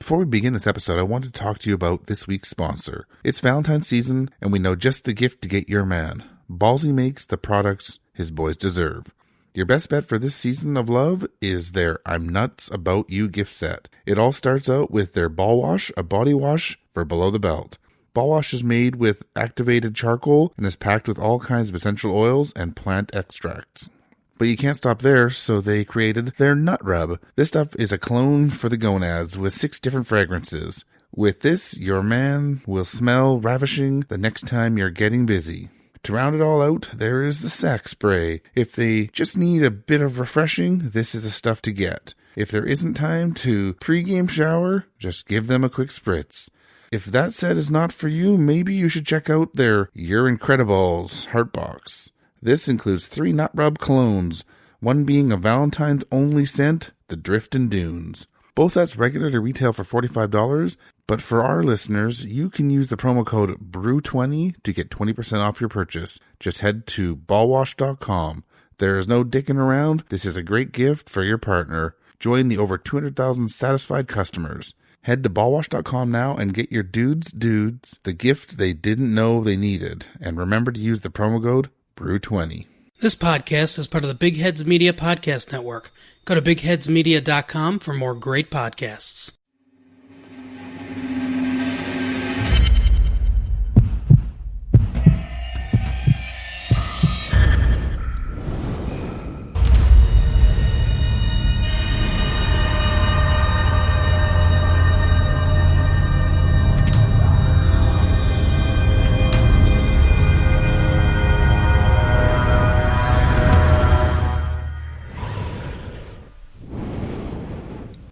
Before we begin this episode, I wanted to talk to you about this week's sponsor. It's Valentine's season, and we know just the gift to get your man. Ballsy makes the products his boys deserve. Your best bet for this season of love is their I'm Nuts About You gift set. It all starts out with their Ball Wash, a body wash for below the belt. Ball Wash is made with activated charcoal and is packed with all kinds of essential oils and plant extracts. But you can't stop there, so they created their Nut Rub. This stuff is a cologne for the gonads with 6 different fragrances. With this, your man will smell ravishing the next time you're getting busy. To round it all out, there is the sack spray. If they just need a bit of refreshing, this is the stuff to get. If there isn't time to pre-game shower, just give them a quick spritz. If that set is not for you, maybe you should check out their You're Incredibles Heart Box. This includes 3 Nut Rub colognes, one being a Valentine's only scent, the Driftin' Dunes. Both sets regularly retail for $45, but for our listeners, you can use the promo code BREW20 to get 20% off your purchase. Just head to ballwash.com. There is no dicking around. This is a great gift for your partner. Join the over 200,000 satisfied customers. Head to ballwash.com now and get your dudes the gift they didn't know they needed. And remember to use the promo code BREW20. This podcast is part of the Big Heads Media Podcast Network. Go to bigheadsmedia.com for more great podcasts.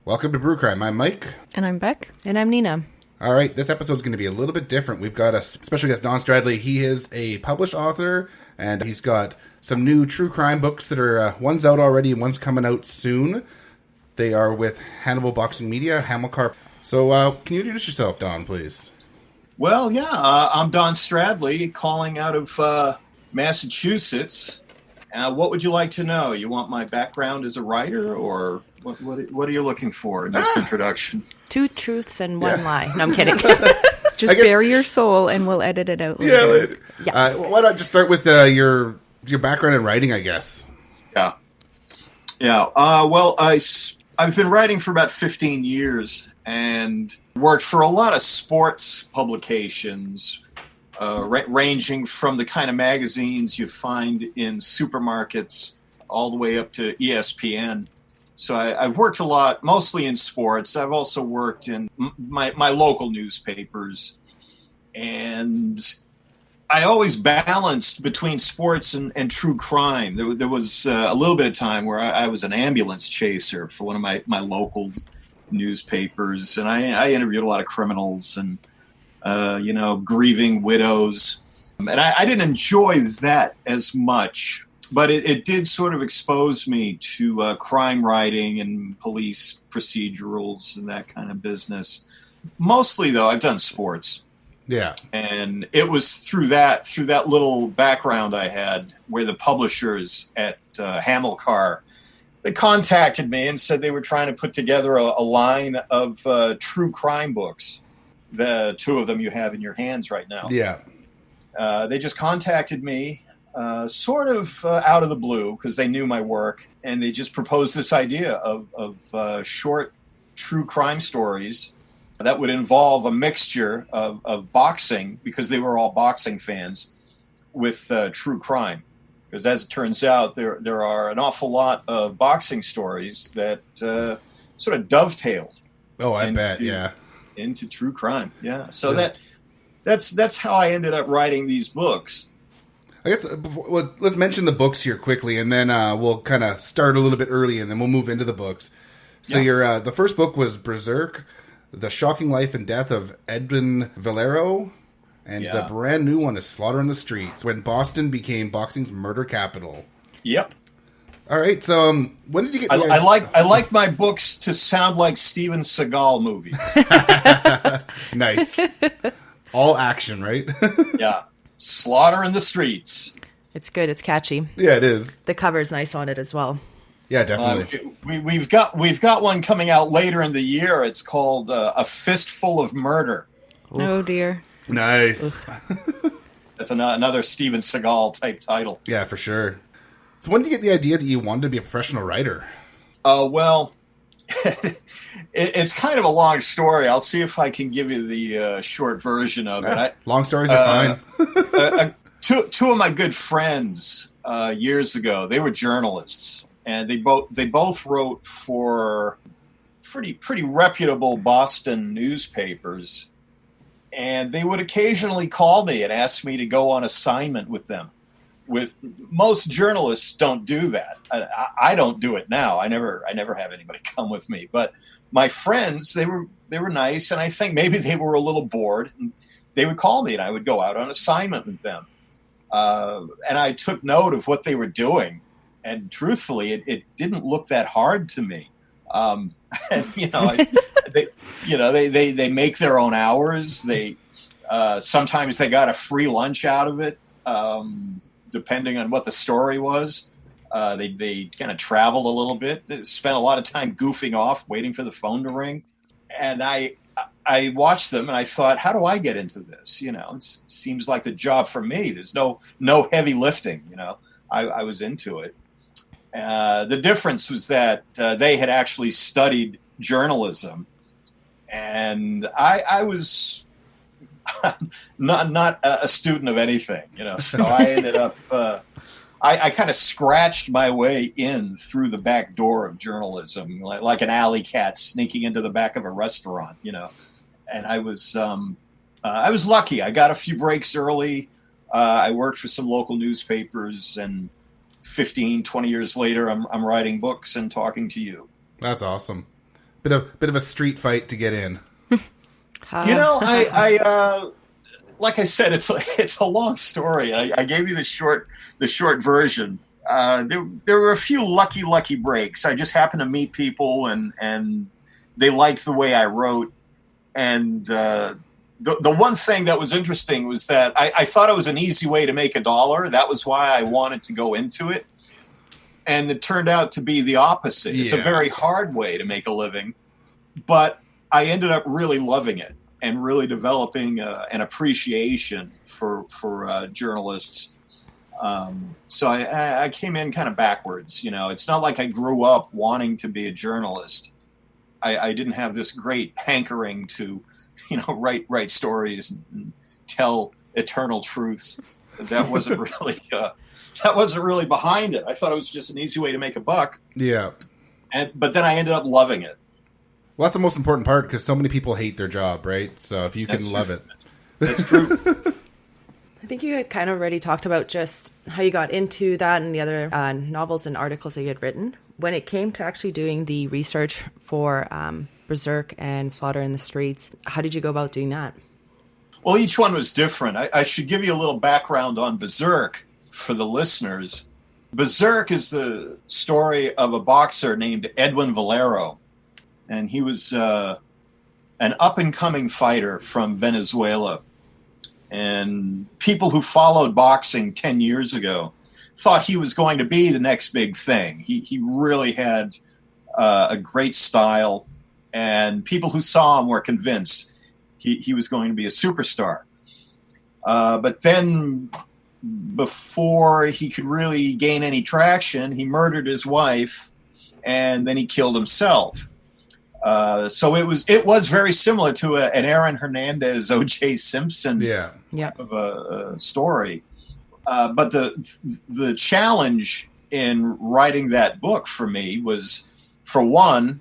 Welcome to Brew Crime. I'm Mike. And I'm Beck. And I'm Nina. All right, this episode is going to be a little bit different. We've got a special guest, Don Stradley. He is a published author, and he's got some new true crime books that are, one's out already and one's coming out soon. They are with Hannibal Boxing Media, Hamilcar. So can you introduce yourself, Don, please? Well, yeah, I'm Don Stradley, calling out of Massachusetts. What would you like to know? You want my background as a writer, or what are you looking for in this introduction? 2 truths and 1 lie. No, I'm kidding. Just bury your soul and we'll edit it out later. Yeah. Why not just start with your background in writing, I guess? Yeah. Well, I've been writing for about 15 years and worked for a lot of sports publications, ranging from the kind of magazines you find in supermarkets all the way up to ESPN. So I've worked a lot, mostly in sports. I've also worked in my local newspapers. And I always balanced between sports and true crime. There was a little bit of time where I was an ambulance chaser for one of my local newspapers. And I interviewed a lot of criminals and grieving widows. And I didn't enjoy that as much, but it did sort of expose me to crime writing and police procedurals and that kind of business. Mostly, though, I've done sports. Yeah. And it was through that little background I had where the publishers at Hamilcar, they contacted me and said they were trying to put together a line of true crime books. The 2 of them you have in your hands right now. Yeah. They just contacted me sort of out of the blue because they knew my work, and they just proposed this idea of short true crime stories that would involve a mixture of boxing, because they were all boxing fans, with true crime. Because as it turns out, there are an awful lot of boxing stories that sort of dovetailed. Oh, I bet, yeah. Into true crime, yeah. So that's how I ended up writing these books. I guess let's mention the books here quickly, and then we'll kind of start a little bit early, and then we'll move into the books. So your the first book was Berserk, The Shocking Life and Death of Edwin Valero, and the brand new one is Slaughter in the Streets, When Boston Became Boxing's Murder Capital. Yep. All right, so when did you get? I like my books to sound like Steven Seagal movies. Nice, all action, right? Yeah, Slaughter in the Streets. It's good. It's catchy. Yeah, it is. The cover's nice on it as well. Yeah, definitely. We've got one coming out later in the year. It's called A Fistful of Murder. Oh dear. Nice. That's another Steven Seagal type title. Yeah, for sure. So when did you get the idea that you wanted to be a professional writer? Well, it's kind of a long story. I'll see if I can give you the short version of it. Long stories are fine. Two of my good friends years ago, they were journalists, and they both wrote for pretty reputable Boston newspapers, and they would occasionally call me and ask me to go on assignment with them. With most journalists don't do that. I don't do it now. I never have anybody come with me. But my friends, they were nice, and I think maybe they were a little bored. And they would call me, and I would go out on assignment with them. And I took note of what they were doing, and truthfully, it didn't look that hard to me. And they make their own hours. They sometimes they got a free lunch out of it. Depending on what the story was, they kind of traveled a little bit. They spent a lot of time goofing off, waiting for the phone to ring. And I watched them, and I thought, how do I get into this? It seems like the job for me. There's no heavy lifting. I was into it. The difference was that they had actually studied journalism, and I was not a student of anything, so I ended up, I kind of scratched my way in through the back door of journalism, like an alley cat sneaking into the back of a restaurant, and I was lucky. I got a few breaks early. I worked for some local newspapers, and 15-20 years later, I'm writing books and talking to you. That's awesome. Bit of a street fight to get in. I like I said, it's a long story. I gave you the short version. There were a few lucky breaks. I just happened to meet people, and they liked the way I wrote. And the one thing that was interesting was that I thought it was an easy way to make $1. That was why I wanted to go into it. And it turned out to be the opposite. It's a very hard way to make a living, but I ended up really loving it and really developing an appreciation for journalists. So I came in kind of backwards. It's not like I grew up wanting to be a journalist. I didn't have this great hankering to, write stories and tell eternal truths. That wasn't really behind it. I thought it was just an easy way to make a buck. Yeah. But then I ended up loving it. Well, that's the most important part, because so many people hate their job, right? So if you can love it. That's true. I think you had kind of already talked about just how you got into that and the other novels and articles that you had written. When it came to actually doing the research for Berserk and Slaughter in the Streets, how did you go about doing that? Well, each one was different. I should give you a little background on Berserk for the listeners. Berserk is the story of a boxer named Edwin Valero. And he was an up-and-coming fighter from Venezuela. And people who followed boxing 10 years ago thought he was going to be the next big thing. He really had a great style, and people who saw him were convinced he was going to be a superstar. But then, before he could really gain any traction, he murdered his wife, and then he killed himself. So it was very similar to an Aaron Hernandez, O.J. Simpson of a story. But the challenge in writing that book for me was, for one,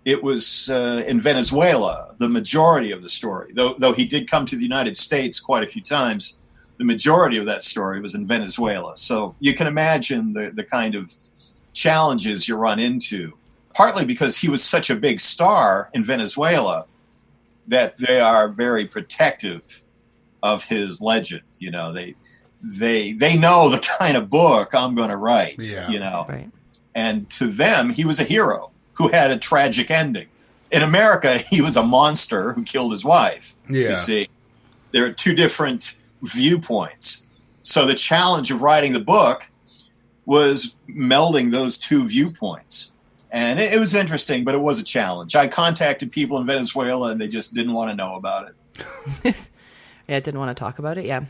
it was in Venezuela, the majority of the story. Though he did come to the United States quite a few times, the majority of that story was in Venezuela. So you can imagine the kind of challenges you run into. Partly because he was such a big star in Venezuela that they are very protective of his legend. They know the kind of book I'm going to write. Right. And to them, he was a hero who had a tragic ending. In America, he was a monster who killed his wife. You see, there are two different viewpoints. So the challenge of writing the book was melding those two viewpoints. And it was interesting, but it was a challenge. I contacted people in Venezuela, and they just didn't want to know about it. Yeah, I didn't want to talk about it, yeah.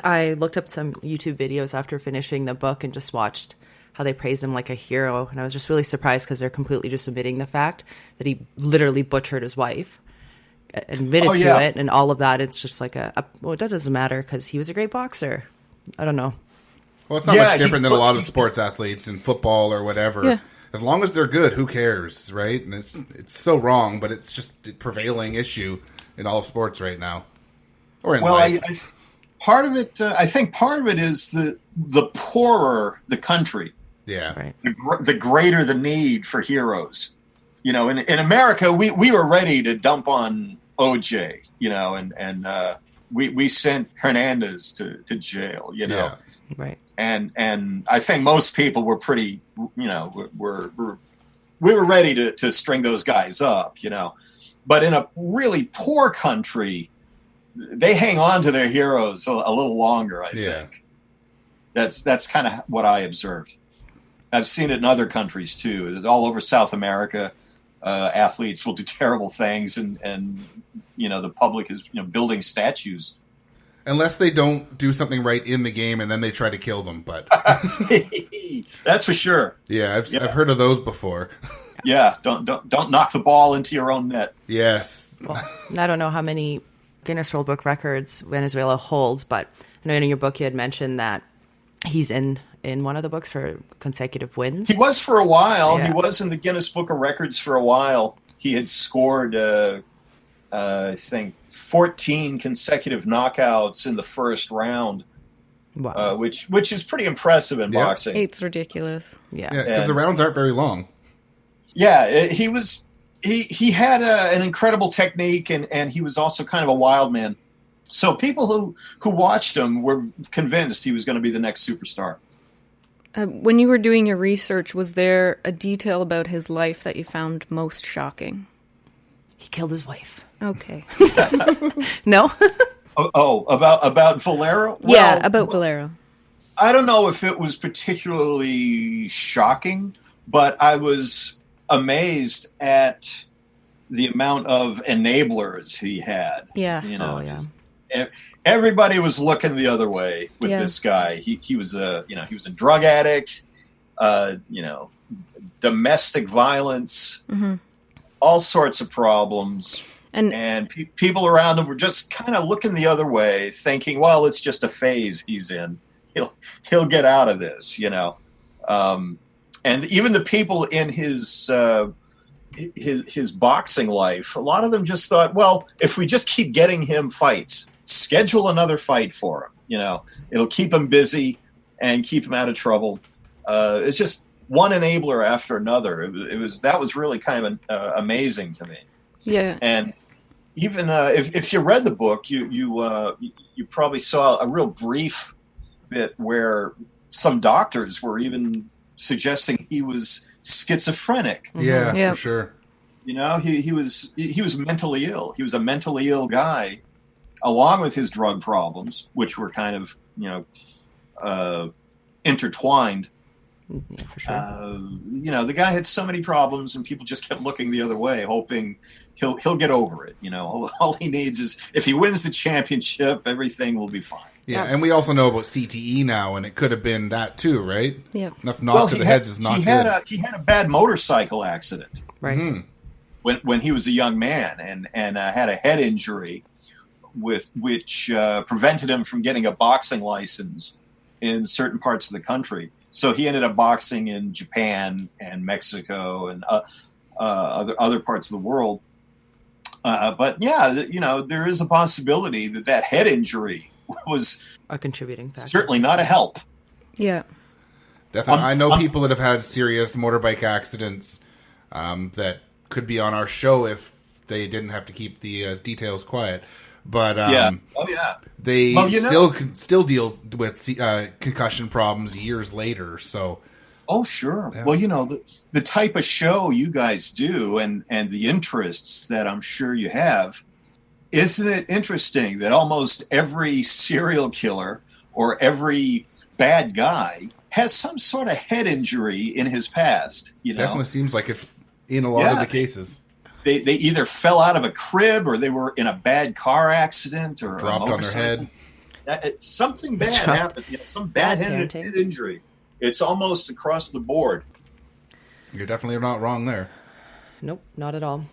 I looked up some YouTube videos after finishing the book and just watched how they praised him like a hero. And I was just really surprised because they're completely just omitting the fact that he literally butchered his wife, admitted to it, and all of that. It's just like well, that doesn't matter because he was a great boxer. I don't know. Well, it's not much different than a lot of sports athletes in football or whatever. Yeah. As long as they're good, who cares, right? And it's so wrong, but it's just a prevailing issue in all of sports right now. Or in life. Part of it, I think part of it is the poorer the country. Yeah. Right. The greater the need for heroes. You know, in America, we were ready to dump on OJ, you know, and we sent Hernandez to jail, you know. Yeah. Right. And I think most people were pretty, you know, we were ready to string those guys up, you know. But in a really poor country, they hang on to their heroes a little longer, I think. That's kind of what I observed. I've seen it in other countries too. All over South America, athletes will do terrible things, and you know the public is building statues. Unless they don't do something right in the game, and then they try to kill them. But that's for sure. Yeah, I've heard of those before. Yeah, don't knock the ball into your own net. Yes. Well, I don't know how many Guinness World Book records Venezuela holds, but I know in your book you had mentioned that he's in one of the books for consecutive wins. He was for a while. Yeah. He was in the Guinness Book of Records for a while. He had scored, I think, 14 consecutive knockouts in the first round. Wow. Which is pretty impressive in boxing. 8's ridiculous. Yeah, because the rounds aren't very long. Yeah, he was. He had an incredible technique, and he was also kind of a wild man. So people who watched him were convinced he was going to be the next superstar. When you were doing your research, was there a detail about his life that you found most shocking? He killed his wife. Okay. No? About Valero? Yeah, about Valero. I don't know if it was particularly shocking, but I was amazed at the amount of enablers he had. Yeah. You know, everybody was looking the other way with this guy. He was a drug addict, domestic violence, all sorts of problems. And people around him were just kind of looking the other way, thinking, well, it's just a phase he's in. He'll get out of this, you know. And even the people in his boxing life, a lot of them just thought, well, if we just keep getting him fights, schedule another fight for him. You know, it'll keep him busy and keep him out of trouble. It's just one enabler after another. That was really kind of amazing to me. Yeah. And even if you read the book, you probably saw a real brief bit where some doctors were even suggesting he was schizophrenic. Yeah, for sure. You know, he was mentally ill. He was a mentally ill guy, along with his drug problems, which were kind of intertwined. Yeah, for sure. The guy had so many problems, and people just kept looking the other way, hoping he'll get over it. You know, all he needs is if he wins the championship, everything will be fine. Yeah, and we also know about CTE now, and it could have been that too, right? Yeah. Enough knock to the heads is not good. He had a bad motorcycle accident, right? Mm-hmm. When he was a young man, and had a head injury, which prevented him from getting a boxing license in certain parts of the country. So he ended up boxing in Japan and Mexico and other parts of the world. But there is a possibility that head injury was a contributing factor. Certainly not a help. Yeah. Definitely. I know people that have had serious motorbike accidents that could be on our show if they didn't have to keep the details quiet. But they still deal with concussion problems years later. So, sure. Yeah. Well, the type of show you guys do and the interests that I'm sure you have, isn't it interesting that almost every serial killer or every bad guy has some sort of head injury in his past. Definitely seems like it's in a lot of the cases. They either fell out of a crib or they were in a bad car accident or dropped on their head. Something bad happened. Some bad head injury. It's almost across the board. You're definitely not wrong there. Nope, not at all.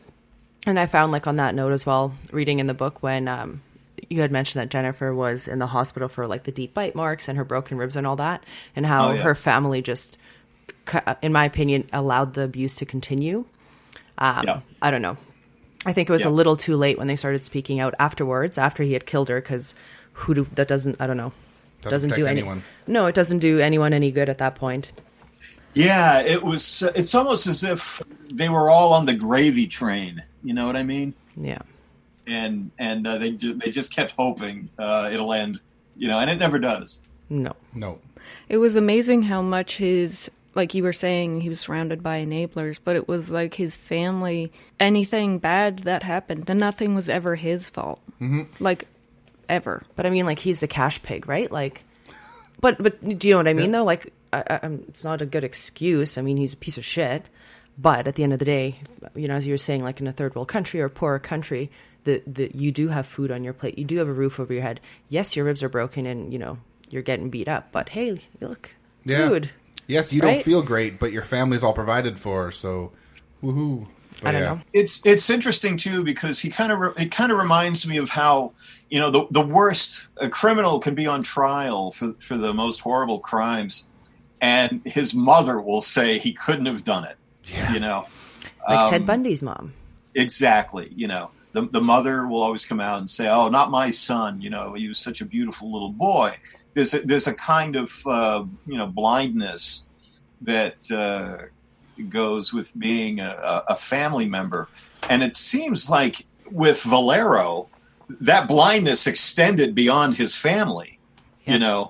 And I found, like, on that note as well, reading in the book when you had mentioned that Jennifer was in the hospital for, like, the deep bite marks and her broken ribs and all that, and how her family just, in my opinion, allowed the abuse to continue. I don't know. I think it was a little too late when they started speaking out afterwards, after he had killed her, because that doesn't do anyone. No, it doesn't do anyone any good at that point. Yeah, it's almost as if they were all on the gravy train. You know what I mean? Yeah. And they just kept hoping it'll end, and it never does. No. It was amazing how much like you were saying, he was surrounded by enablers, but it was like his family, anything bad that happened, and nothing was ever his fault. Mm-hmm. Like, ever. But I mean, like, he's the cash pig, right? Like, but do you know what I mean, though? Like, it's not a good excuse. I mean, he's a piece of shit. But at the end of the day, as you were saying, like in a third world country or poorer country, that you do have food on your plate. You do have a roof over your head. Yes, your ribs are broken and, you're getting beat up. But hey, look, food. Yes, you don't feel great, but your family's all provided for, so woohoo. I don't know. It's interesting too because it kind of reminds me of how the worst a criminal can be on trial for the most horrible crimes, and his mother will say he couldn't have done it. Yeah. Like Ted Bundy's mom. Exactly. The mother will always come out and say, "Oh, not my son. He was such a beautiful little boy." There's a kind of blindness that goes with being a family member, and it seems like with Valero, that blindness extended beyond his family. To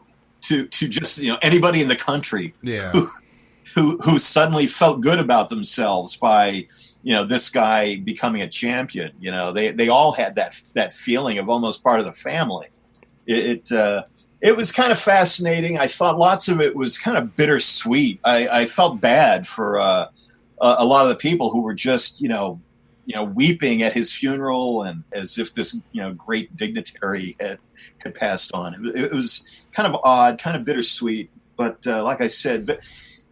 just anybody in the country. Yeah. Who suddenly felt good about themselves by this guy becoming a champion. They all had that feeling of almost part of the family. It was kind of fascinating. I thought lots of it was kind of bittersweet. I felt bad for a lot of the people who were just weeping at his funeral and as if this great dignitary had passed on. It was kind of odd, kind of bittersweet. But like I said,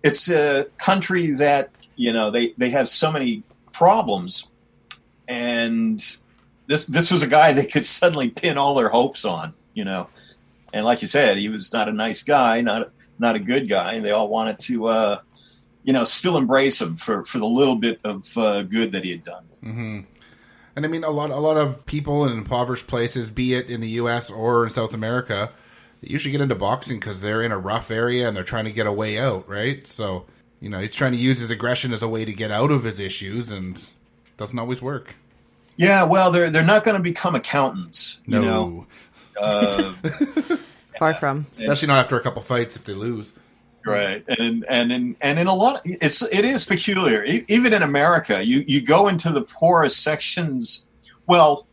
it's a country that they have so many problems, and this was a guy they could suddenly pin all their hopes on, and like you said, he was not a nice guy, not a good guy, and they all wanted to still embrace him for the little bit of good that he had done. Mm-hmm. And I mean, a lot of people in impoverished places, be it in the U.S. or in South America, they usually get into boxing because they're in a rough area and they're trying to get a way out, right? So, he's trying to use his aggression as a way to get out of his issues, and doesn't always work. Yeah, well, they're not going to become accountants, No. Far from. Especially not after a couple fights if they lose. Right, and in a lot, it is peculiar. Even in America, you go into the poorest sections. Well,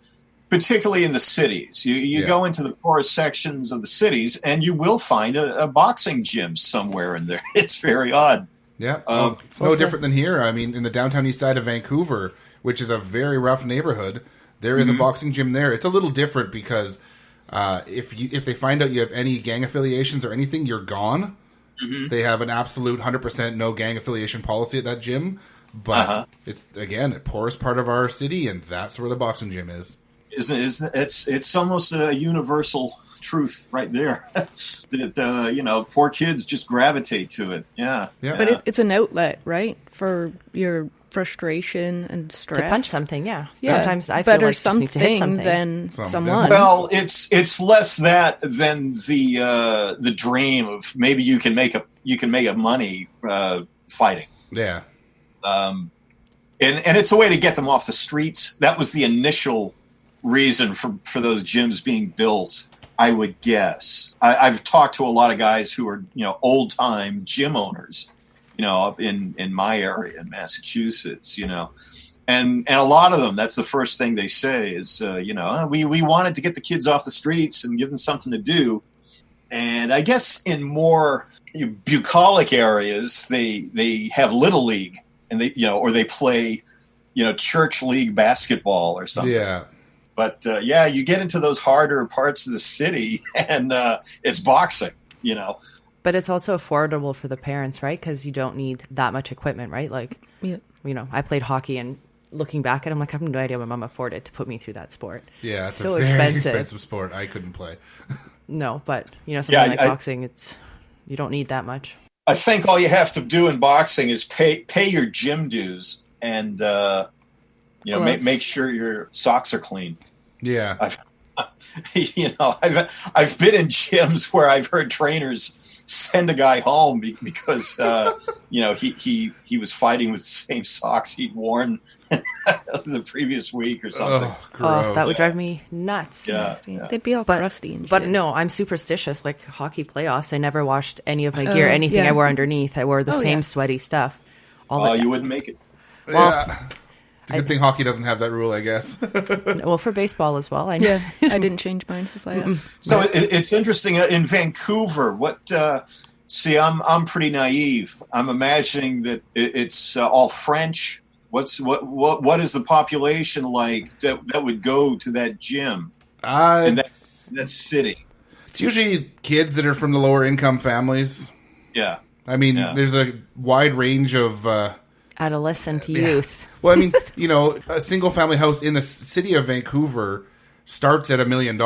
particularly in the cities, you go into the poorest sections of the cities, and you will find a boxing gym somewhere in there. It's very odd. Yeah, it's no different than here. I mean, in the downtown east side of Vancouver, which is a very rough neighborhood, there is a boxing gym there. It's a little different because if they find out you have any gang affiliations or anything, you're gone. Mm-hmm. They have an absolute 100% no gang affiliation policy at that gym. But it's, again, the poorest part of our city, and that's where the boxing gym is. It's almost a universal truth right there that poor kids just gravitate to it. Yeah. But it's an outlet, right, for your frustration and stress. To punch something, yeah. Sometimes I feel better like just need to hit something than someone. Well, it's less that than the dream of maybe you can make a money fighting. Yeah. And it's a way to get them off the streets. That was the initial reason for those gyms being built, I would guess. I've talked to a lot of guys who are old time gym owners, up in my area in Massachusetts, and a lot of them, that's the first thing they say is we wanted to get the kids off the streets and give them something to do. And I guess in more bucolic areas, they have little league, and or they play, church league basketball or something. Yeah. But you get into those harder parts of the city, and it's boxing. But it's also affordable for the parents, right? Because you don't need that much equipment, right? Like, I played hockey, and looking back at it, I'm like, I have no idea my mom afforded to put me through that sport. Yeah, it's so a very expensive. expensive sport. I couldn't play. No, but something like boxing, you don't need that much. I think all you have to do in boxing is pay your gym dues, and make sure your socks are clean. Yeah, I've been in gyms where I've heard trainers send a guy home because he was fighting with the same socks he'd worn the previous week or something. Oh, that would drive me nuts. Yeah. They'd be all crusty and shit. But no, I'm superstitious. Like hockey playoffs, I never washed any of my gear. Anything I wore underneath, I wore the same sweaty stuff. You wouldn't make it. Well, it's a good thing hockey doesn't have that rule, I guess. Well, for baseball as well. I know. Yeah, I didn't change mine for playoffs. So it's interesting in Vancouver. I'm pretty naive. I'm imagining that it's all French. What is the population like that would go to that gym in that city? It's usually kids that are from the lower income families. Yeah. I mean, there's a wide range of adolescent youth. Well, I mean, a single family house in the city of Vancouver starts at $1 million.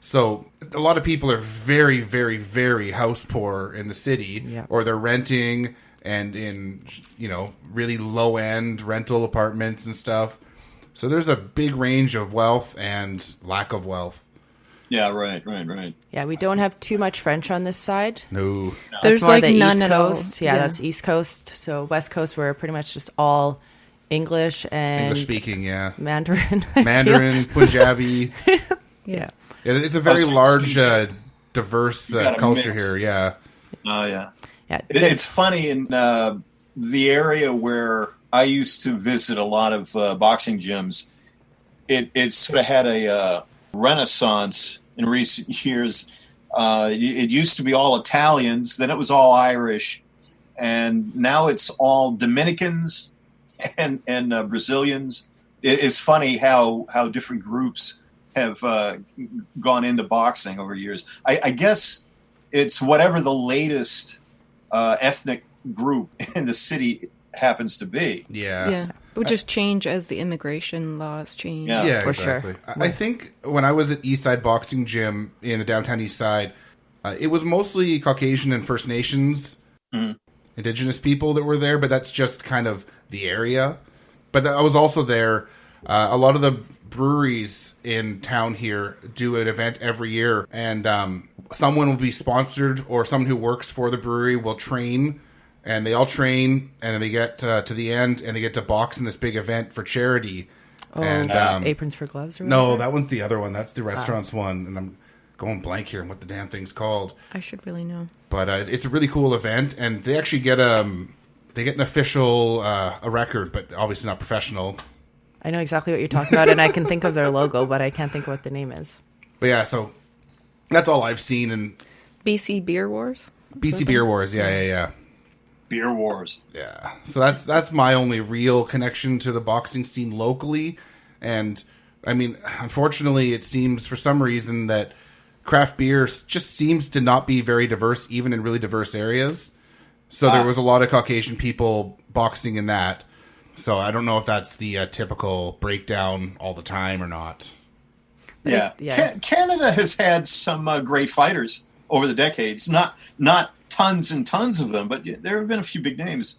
So a lot of people are very, very, very house poor in the city, or they're renting and in, really low end rental apartments and stuff. So there's a big range of wealth and lack of wealth. Yeah, right. Yeah, we don't have too much French on this side. No. There's more the none East at all. Coast. Yeah, that's East Coast. So West Coast, we're pretty much just all English and English speaking, yeah. Mandarin. Mandarin, Punjabi. Yeah. It's a very large, diverse culture here, yeah. Oh, yeah. Yeah. It's funny, in the area where I used to visit a lot of boxing gyms, it sort of had a renaissance in recent years. It used to be all Italians, then it was all Irish, and now it's all Dominicans and Brazilians. It's funny how different groups have gone into boxing over years. I guess it's whatever the latest ethnic group in the city happens to be. Yeah. Yeah. It would just change as the immigration laws change. Yeah, for exactly. sure. I think when I was at Eastside Boxing Gym in the downtown East Side, it was mostly Caucasian and First Nations, Indigenous people that were there, but that's just kind of the area. But I was also there. A lot of the breweries in town here do an event every year, and someone will be sponsored, or someone who works for the brewery will train, and they all train, and then they get to the end, and they get to box in this big event for charity. Oh, and Aprons for Gloves? Or no, whatever? that one's the other one. That's the restaurant's one, and I'm going blank here on what the damn thing's called. I should really know. But it's a really cool event, and they actually get an official a record, but obviously not professional. I know exactly what you're talking about, and I can think of their logo, but I can't think of what the name is. But yeah, so that's all I've seen in BC Beer Wars? BC Beer Wars. Yeah. Beer wars. Yeah. So that's my only real connection to the boxing scene locally. And I mean, unfortunately, it seems for some reason that craft beer just seems to not be very diverse, even in really diverse areas. So there was a lot of Caucasian people boxing in that. So I don't know if that's the typical breakdown all the time or not. Yeah. Canada has had some great fighters over the decades. Not tons and tons of them, but there have been a few big names.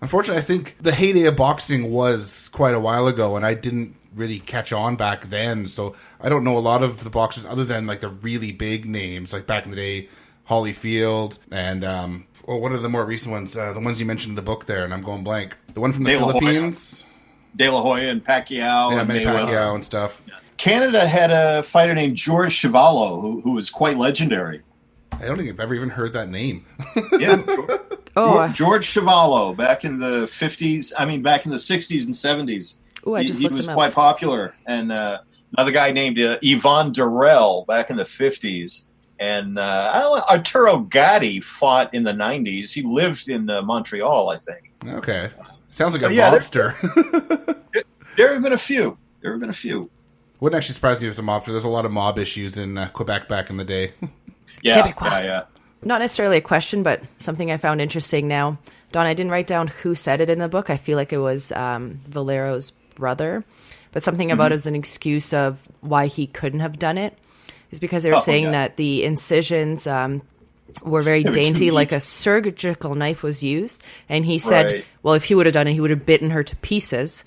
Unfortunately, I think the heyday of boxing was quite a while ago, and I didn't really catch on back then. So I don't know a lot of the boxers other than like the really big names, like back in the day, Holyfield and what are the more recent ones? The ones you mentioned in the book there, and I'm going blank. The one from the Philippines, De La Hoya and Pacquiao, yeah, and Manny Pacquiao and stuff. Yeah. Canada had a fighter named George Chuvalo who was quite legendary. I don't think I've ever even heard that name. Yeah, George Chuvalo back in the 50s. I mean, back in the 60s and 70s. Oh, He was quite popular. And another guy named Yvonne Durrell back in the 50s. And Arturo Gatti fought in the 90s. He lived in Montreal, I think. Okay. Sounds like a Yeah, mobster. There have been a few. Wouldn't actually surprise me if it's a mobster. There's a lot of mob issues in Quebec back in the day. Yeah. Not necessarily a question, but something I found interesting now. Don, I didn't write down who said it in the book. I feel like it was Valero's brother. But something about it as an excuse of why he couldn't have done it is because they were saying that the incisions were very dainty, like a surgical knife was used. And he said, well, if he would have done it, he would have bitten her to pieces.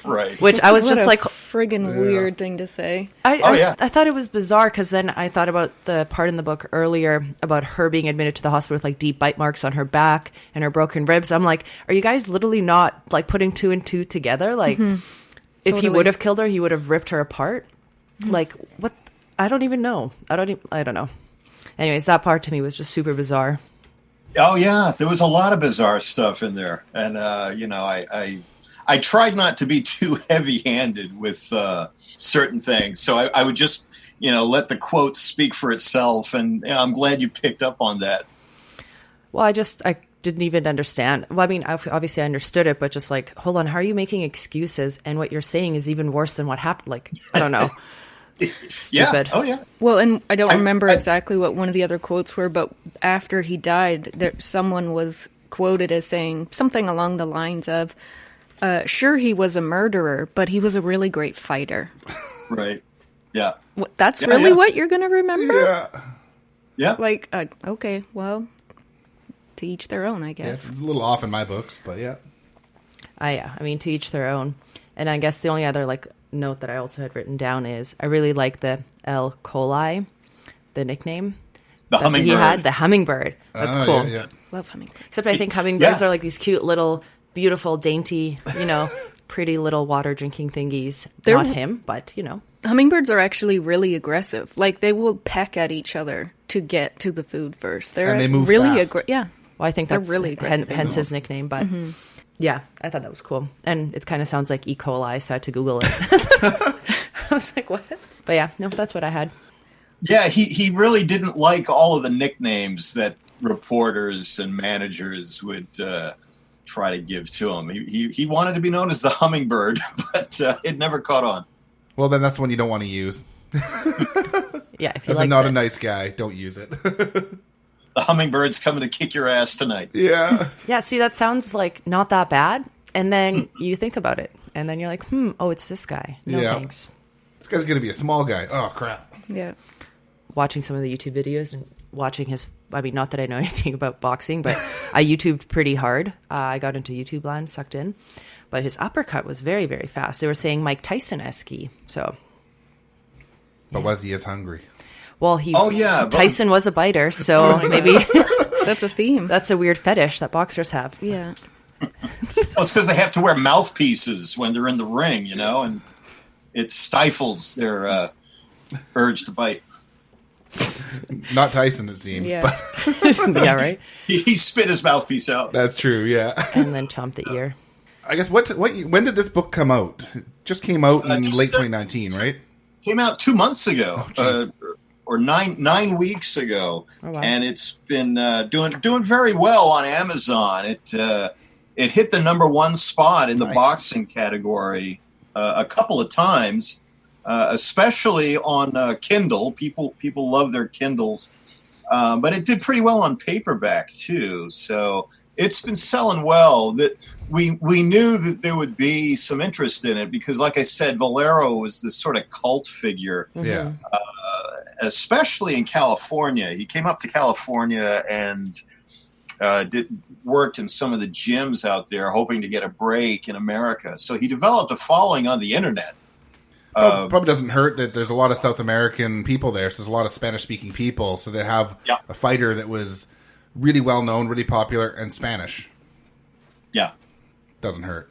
Right. Which I was What just a like... friggin' weird thing to say. I thought it was bizarre because then I thought about the part in the book earlier about her being admitted to the hospital with like deep bite marks on her back and her broken ribs. I'm like, are you guys literally not like putting two and two together? Like, if he would have killed her, he would have ripped her apart. Like, what? I don't even know. I don't know. Anyways, that part to me was just super bizarre. Oh yeah, there was a lot of bizarre stuff in there, and I tried not to be too heavy-handed with certain things, so I would just let the quote speak for itself, and I'm glad you picked up on that. Well, I didn't even understand. Well, I mean, obviously I understood it, but just like, hold on, how are you making excuses? And what you're saying is even worse than what happened. Like, I don't know. Stupid. Yeah. Oh yeah. Well, and I don't remember exactly what one of the other quotes were, but after he died, someone was quoted as saying something along the lines of, sure, he was a murderer, but he was a really great fighter. Right. Yeah. That's really what you're going to remember? Yeah. Yeah. Like, okay, well, to each their own, I guess. Yes, it's a little off in my books, but yeah. I mean, to each their own. And I guess the only other note that I also had written down is I really like the El Coli, the nickname. The hummingbird. He had the hummingbird. That's cool. Yeah. Love hummingbirds. Except I think hummingbirds are like these cute little, beautiful, dainty, pretty little water drinking thingies. Not him, but Hummingbirds are actually really aggressive. Like, they will peck at each other to get to the food first. And they move really fast. Yeah. Well, I think They're that's really aggressive. hence his nickname, but yeah, I thought that was cool. And it kind of sounds like E. coli, so I had to Google it. I was like, what? But yeah, no, that's what I had. Yeah, he really didn't like all of the nicknames that reporters and managers would try to give to him. He wanted to be known as the hummingbird, but it never caught on. Well, then that's one you don't want to use. Yeah, if he As likes not it. a nice guy, don't use it. The hummingbird's coming to kick your ass tonight. Yeah. Yeah, see, that sounds like not that bad. And then you think about it. And then you're like, oh, it's this guy. No thanks. This guy's going to be a small guy. Oh, crap. Yeah. Watching some of the YouTube videos and watching his, I mean, not that I know anything about boxing, but I YouTubed pretty hard. I got into YouTube land, sucked in. But his uppercut was very, very fast. They were saying Mike Tyson-esque. So. But was he as hungry? Well, Tyson was a biter, so maybe That's a theme. that's a weird fetish that boxers have. Yeah. Well, it's because they have to wear mouthpieces when they're in the ring, and it stifles their urge to bite. Not Tyson, it seems. Yeah. But Yeah, right? He spit his mouthpiece out. that's true, yeah. And then chomp the ear. I guess, when did this book come out? It just came out in late 2019, right? Came out 2 months ago. Or nine weeks ago, wow. And it's been doing very well on Amazon. It hit the #1 spot in the boxing category a couple of times, especially on Kindle. People love their Kindles, but it did pretty well on paperback too. So it's been selling well. That we knew that there would be some interest in it because, like I said, Valero was this sort of cult figure. Yeah. Especially in California. He came up to California and worked in some of the gyms out there, hoping to get a break in America. So he developed a following on the internet. Probably doesn't hurt that there's a lot of South American people there, so there's a lot of Spanish-speaking people, so they have a fighter that was really well-known, really popular, and Spanish. Yeah. Doesn't hurt.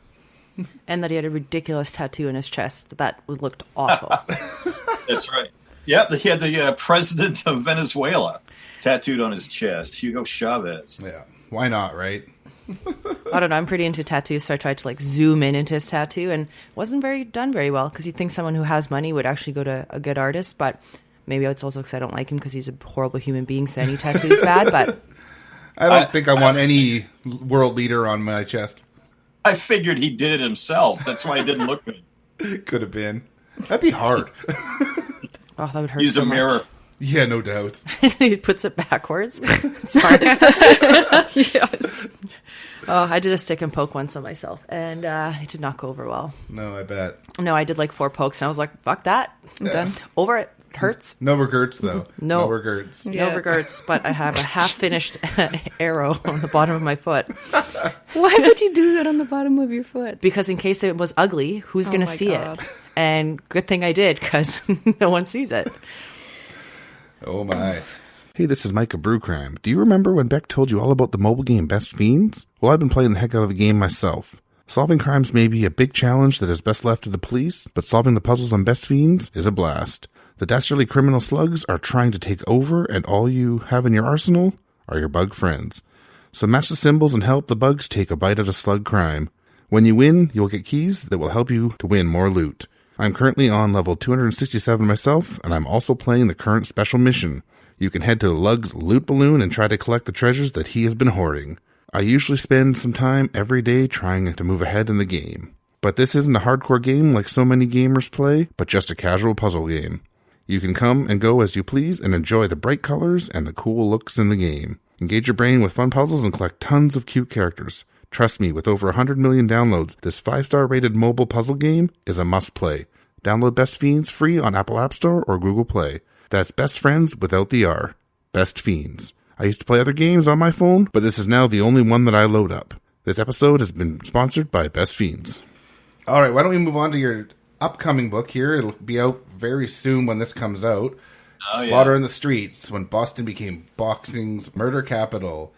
And that he had a ridiculous tattoo in his chest. That looked awful. That's right. Yep, he had the president of Venezuela tattooed on his chest, Hugo Chavez. Yeah. Why not, right? I don't know. I'm pretty into tattoos, so I tried to zoom in into his tattoo, and wasn't done very well because you'd think someone who has money would actually go to a good artist, but Maybe it's also because I don't like him because he's a horrible human being, so any tattoo is bad, but... I don't think I want any world leader on my chest. I figured he did it himself. That's why it didn't look good. Could have been. That'd be hard. Oh, that would hurt Use so a mirror. much. Yeah, no doubt. He puts it backwards. Sorry. Yes. Oh, I did a stick and poke once on myself, and it did not go over well. No, I bet. No, I did like 4 pokes, and I was like, fuck that. I'm done. Over it. Hurts. No regrets, though. No. regrets. Yeah. No regrets, but I have a half-finished arrow on the bottom of my foot. Why would you do that on the bottom of your foot? Because in case it was ugly, who's going to my see God. it? And good thing I did, because no one sees it. Oh, my. Hey, this is Micah Brewcrime. Do you remember when Beck told you all about the mobile game Best Fiends? Well, I've been playing the heck out of the game myself. Solving crimes may be a big challenge that is best left to the police, but solving the puzzles on Best Fiends is a blast. The dastardly criminal slugs are trying to take over, and all you have in your arsenal are your bug friends. So match the symbols and help the bugs take a bite out of slug crime. When you win, you'll get keys that will help you to win more loot. I'm currently on level 267 myself, and I'm also playing the current special mission. You can head to Lug's loot balloon and try to collect the treasures that he has been hoarding. I usually spend some time every day trying to move ahead in the game. But this isn't a hardcore game like so many gamers play, but just a casual puzzle game. You can come and go as you please and enjoy the bright colors and the cool looks in the game. Engage your brain with fun puzzles and collect tons of cute characters. Trust me, with over 100 million downloads, this 5-star rated mobile puzzle game is a must-play. Download Best Fiends free on Apple App Store or Google Play. That's Best Friends without the R. Best Fiends. I used to play other games on my phone, but this is now the only one that I load up. This episode has been sponsored by Best Fiends. All right, why don't we move on to your upcoming book here? It'll be out very soon when this comes out. Oh, yeah. Slaughter in the Streets, when Boston became boxing's murder capital.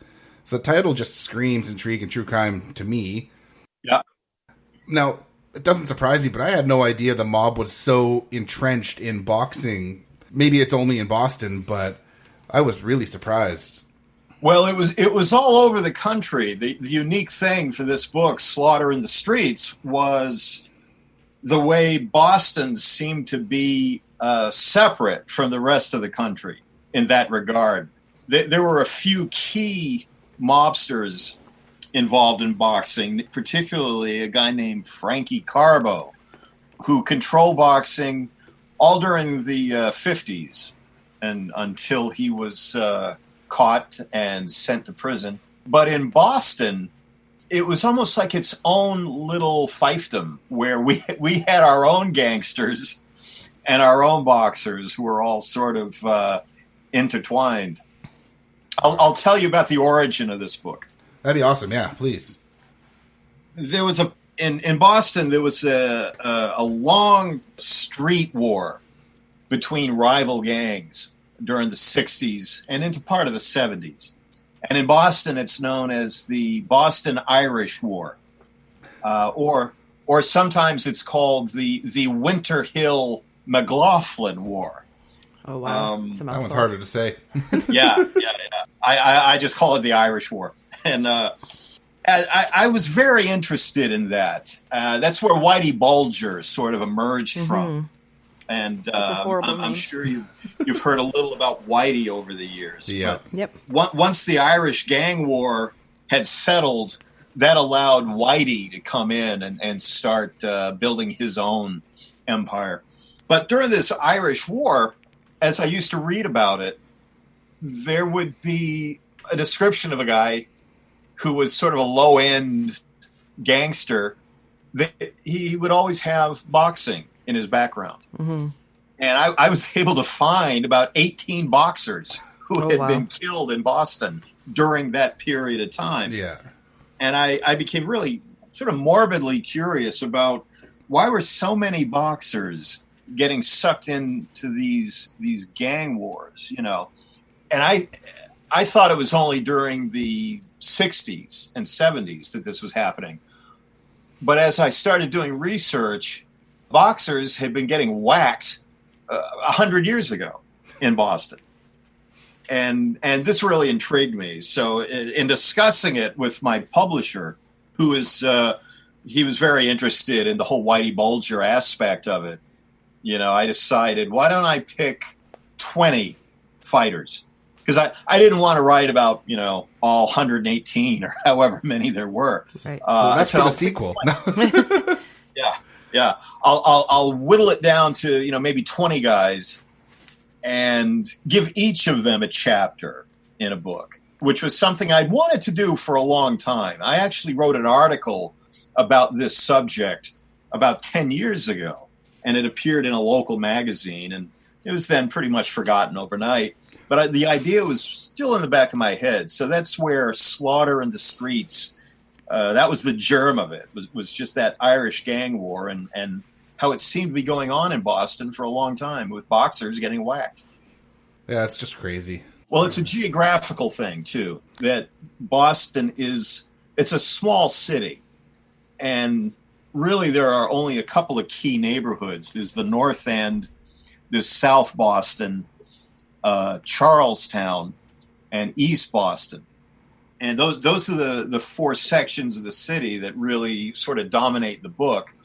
So the title just screams intrigue and true crime to me. Yeah. Now, it doesn't surprise me, but I had no idea the mob was so entrenched in boxing. Maybe it's only in Boston, but I was really surprised. Well, it was all over the country. The unique thing for this book, Slaughter in the Streets, was the way Boston seemed to be separate from the rest of the country in that regard. There were a few key mobsters involved in boxing, particularly a guy named Frankie Carbo, who controlled boxing all during the 50s and until he was caught and sent to prison. But in Boston, it was almost like its own little fiefdom where we had our own gangsters and our own boxers who were all sort of intertwined. I'll tell you about the origin of this book. That'd be awesome. Yeah, please. There was in Boston, there was a long street war between rival gangs during the 60s and into part of the 70s. And in Boston, it's known as the Boston Irish War, or sometimes it's called the Winter Hill McLaughlin War. Oh, wow. It's a That mouthful. one's harder to say. Yeah. I just call it the Irish War. And I was very interested in that. That's where Whitey Bulger sort of emerged from. And a horrible I'm name. sure you've heard a little about Whitey over the years. Yeah. Yep. But once the Irish gang war had settled, that allowed Whitey to come in and start building his own empire. But during this Irish war, as I used to read about it, there would be a description of a guy who was sort of a low-end gangster. That he would always have boxing in his background. Mm-hmm. And I was able to find about 18 boxers who had been killed in Boston during that period of time. Yeah. And I became really sort of morbidly curious about why were so many boxers getting sucked into these gang wars, you know. And I thought it was only during the 60s and 70s that this was happening. But as I started doing research, boxers had been getting whacked 100 years ago in Boston. And this really intrigued me. So in discussing it with my publisher, who is he was very interested in the whole Whitey Bulger aspect of it, you know, I decided, why don't I pick 20 fighters. Because I didn't want to write about, all 118 or however many there were. Right. That's for the sequel. Yeah. I'll whittle it down to, maybe 20 guys and give each of them a chapter in a book, which was something I'd wanted to do for a long time. I actually wrote an article about this subject about 10 years ago, and it appeared in a local magazine, and it was then pretty much forgotten overnight. But the idea was still in the back of my head. So that's where Slaughter in the Streets, that was the germ of it, was just that Irish gang war and how it seemed to be going on in Boston for a long time with boxers getting whacked. Yeah, it's just crazy. Well, it's a geographical thing, too, that Boston it's a small city. And really there are only a couple of key neighborhoods. There's the North End, there's South Boston, Charlestown, and East Boston. And those are the four sections of the city that really sort of dominate the book.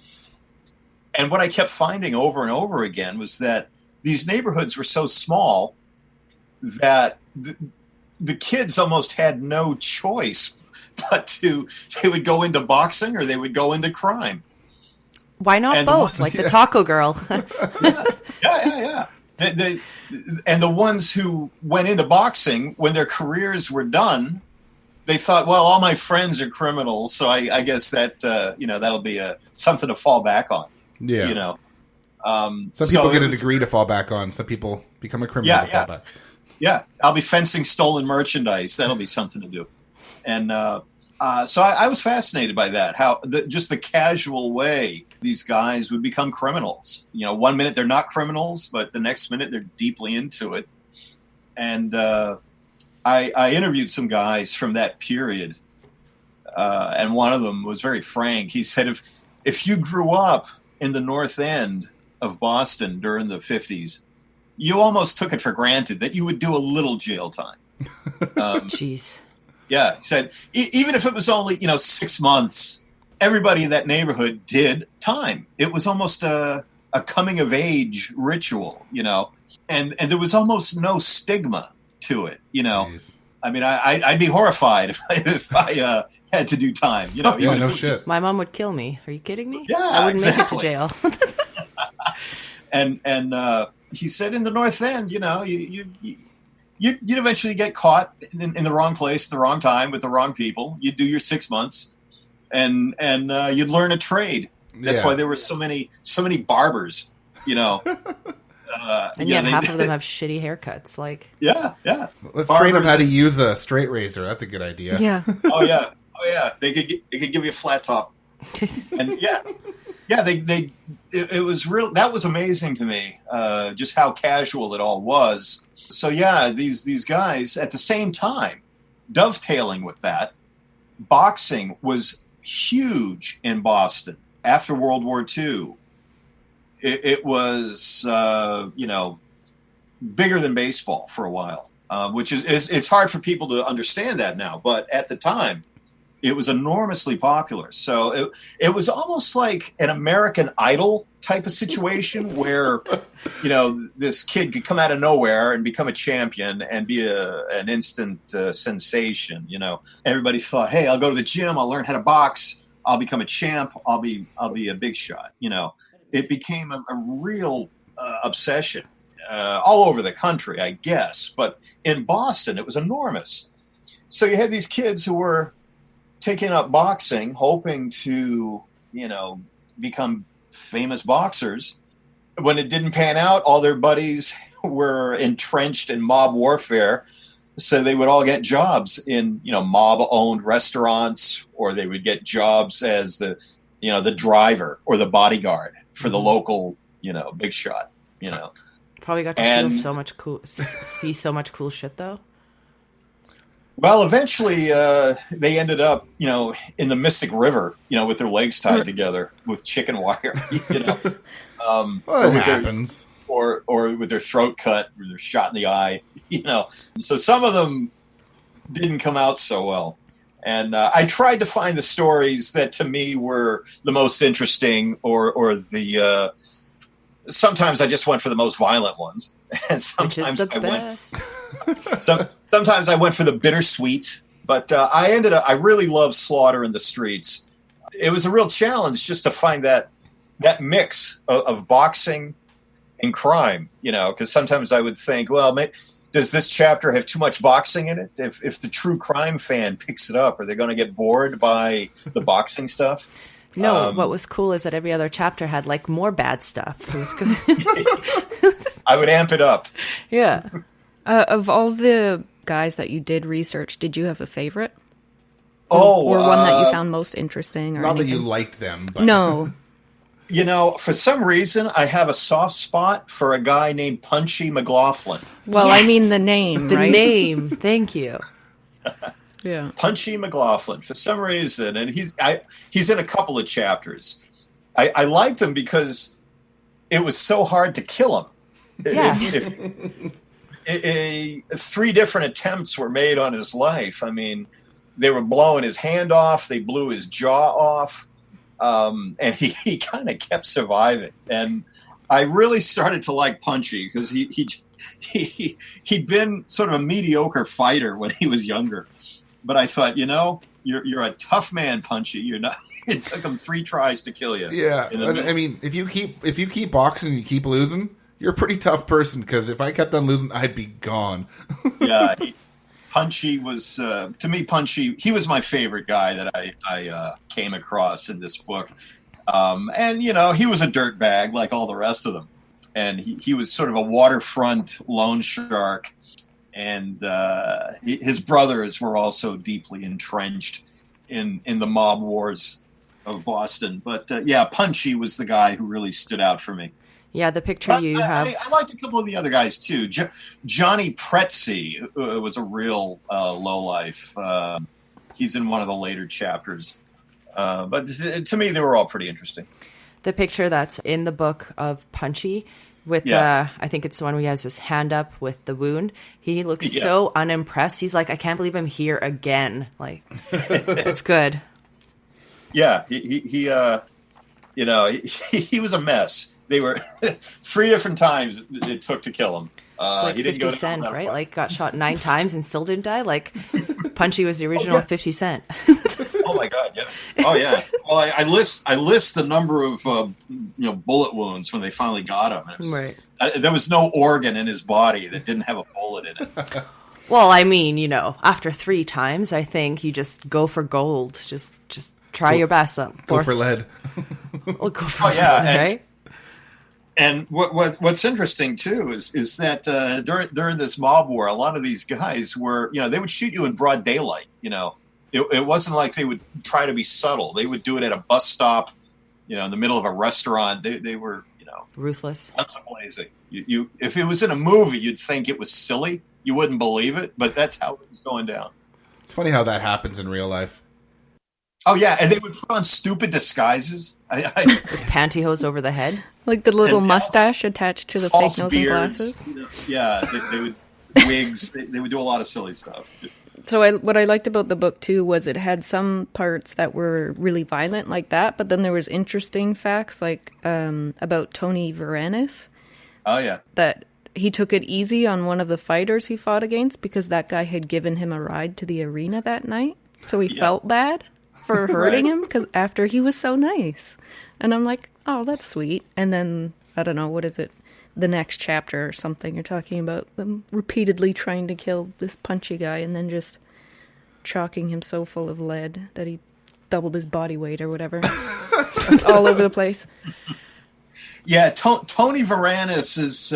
And what I kept finding over and over again was that these neighborhoods were so small that the kids almost had no choice but they would go into boxing or they would go into crime. Why not both? Like the taco girl. Yeah. And the ones who went into boxing, when their careers were done, they thought, well, all my friends are criminals, so I guess that that'll be something to fall back on. Yeah. Some people get a degree to fall back on. Some people become a criminal to fall back. Yeah, I'll be fencing stolen merchandise. That'll be something to do. And so I was fascinated by that, how just the casual way these guys would become criminals. 1 minute they're not criminals, but the next minute they're deeply into it. And I interviewed some guys from that period, and one of them was very frank. He said, if you grew up in the North End of Boston during the 50s, you almost took it for granted that you would do a little jail time. Jeez. Yeah, he said, even if it was only, 6 months, everybody in that neighborhood did time. It was almost a coming of age ritual, and there was almost no stigma to it, Jeez. I mean, I'd be horrified if I had to do time, no shit. My mom would kill me. Are you kidding me? Yeah, I wouldn't exactly. make it to jail. and he said in the North End, you'd eventually get caught in the wrong place at the wrong time with the wrong people. You'd do your 6 months, and you'd learn a trade. That's why there were so many barbers, And yet half of them have shitty haircuts. Like, yeah. Let's Barbers train them how to use a straight razor. That's a good idea. Yeah. Oh yeah. They could give you a flat top, and it was real. That was amazing to me. Just how casual it all was. So yeah, these guys at the same time, dovetailing with that, boxing was huge in Boston after World War II. It was, bigger than baseball for a while, which is it's hard for people to understand that now. But at the time, it was enormously popular. So it was almost like an American Idol type of situation where, this kid could come out of nowhere and become a champion and be an instant sensation. Everybody thought, hey, I'll go to the gym. I'll learn how to box. I'll become a champ. I'll be a big shot. It became a real obsession all over the country, I guess. But in Boston, it was enormous. So you had these kids who were taking up boxing, hoping to, become famous boxers. When it didn't pan out, all their buddies were entrenched in mob warfare. So they would all get jobs in, mob-owned restaurants, or they would get jobs as the driver or the bodyguard for the local, big shot, Probably got to see so much cool shit though. Well, eventually they ended up, in the Mystic River, with their legs tied together with chicken wire, Well, it happens. Or with their throat cut, or they're shot in the eye, So some of them didn't come out so well. And I tried to find the stories that to me were the most interesting or the sometimes I just went for the most violent ones, and sometimes sometimes I went for the bittersweet. But I really love Slaughter in the Streets. It was a real challenge just to find that mix of boxing and crime, because sometimes I would think, well, does this chapter have too much boxing in it? If the true crime fan picks it up, are they going to get bored by the boxing stuff? No, what was cool is that every other chapter had like more bad stuff. It was good. I would amp it up. Yeah. Of all the guys that you did research, did you have a favorite? Or one that you found most interesting? Or not anything? that you liked them. But. No. For some reason, I have a soft spot for a guy named Punchy McLaughlin. Well, yes. I mean the name, right? The name. Thank you. Yeah. Punchy McLaughlin, for some reason, and he's in a couple of chapters. I liked him because it was so hard to kill him. Yeah. Three different attempts were made on his life. I mean, they were blowing his hand off, they blew his jaw off, and he kind of kept surviving. And I really started to like Punchy because he'd been sort of a mediocre fighter when he was younger. But I thought, you're a tough man, Punchy. You're not. It took him 3 tries to kill you. Yeah, I mean, if you keep boxing and you keep losing, you're a pretty tough person. Because if I kept on losing, I'd be gone. Yeah, Punchy was to me. Punchy, he was my favorite guy that I came across in this book. And he was a dirtbag like all the rest of them, and he was sort of a waterfront loan shark. And his brothers were also deeply entrenched in the mob wars of Boston. But Punchy was the guy who really stood out for me. Yeah, the picture you have. I liked a couple of the other guys too. Johnny Pretzi was a real lowlife. He's in one of the later chapters. But to me, they were all pretty interesting. The picture that's in the book of Punchy with, I think it's the one where he has his hand up with the wound. He looks so unimpressed. He's like, I can't believe I'm here again. Like, it's good. Yeah, he was a mess. They were 3 different times it took to kill him. Like he didn't 50 go Cent, that right? far. Like got shot 9 times and still didn't die. Like Punchy was the original 50 Cent. Oh my God! Yeah. Oh yeah. Well, I list the number of bullet wounds when they finally got him. Right. There was no organ in his body that didn't have a bullet in it. Well, I mean, after 3 times, I think you just go for gold. Just try your best. Go for lead. Well, go for lead, right? And what's interesting too is that during this mob war, a lot of these guys were, they would shoot you in broad daylight. It wasn't like they would try to be subtle. They would do it at a bus stop, in the middle of a restaurant. They were, ruthless. That's amazing. You if it was in a movie, you'd think it was silly. You wouldn't believe it, but that's how it was going down. It's funny how that happens in real life. Oh yeah, and they would put on stupid disguises. With pantyhose over the head, like the little mustache attached to the fake nose and glasses. Yeah, they would wigs. They would do a lot of silly stuff. So what I liked about the book too was it had some parts that were really violent like that, but then there was interesting facts like about Tony Varanus. Oh yeah, that he took it easy on one of the fighters he fought against because that guy had given him a ride to the arena that night, so he felt bad for hurting him because after he was so nice. And I'm like, oh, that's sweet. And then I don't know, what is it? The next chapter or something, you're talking about them repeatedly trying to kill this Punchy guy and then just chalking him so full of lead that he doubled his body weight or whatever. All over the place. Yeah, Tony Varanus is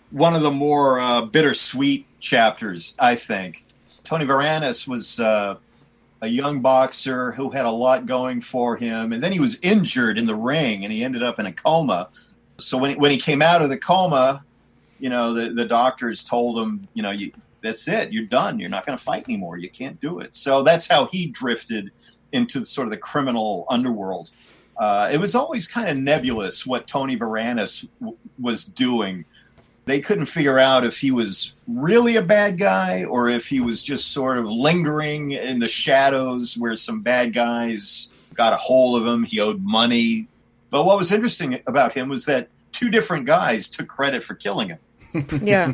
one of the more bittersweet chapters, I think. Tony Varanus was a young boxer who had a lot going for him, and then he was injured in the ring and he ended up in a coma. So when he came out of the coma, the doctors told him, that's it, you're done. You're not going to fight anymore. You can't do it. So that's how he drifted into sort of the criminal underworld. It was always kind of nebulous what Tony Varanus was doing. They couldn't figure out if he was really a bad guy or if he was just sort of lingering in the shadows where some bad guys got a hold of him. He owed money. But what was interesting about him was that two different guys took credit for killing him. Yeah.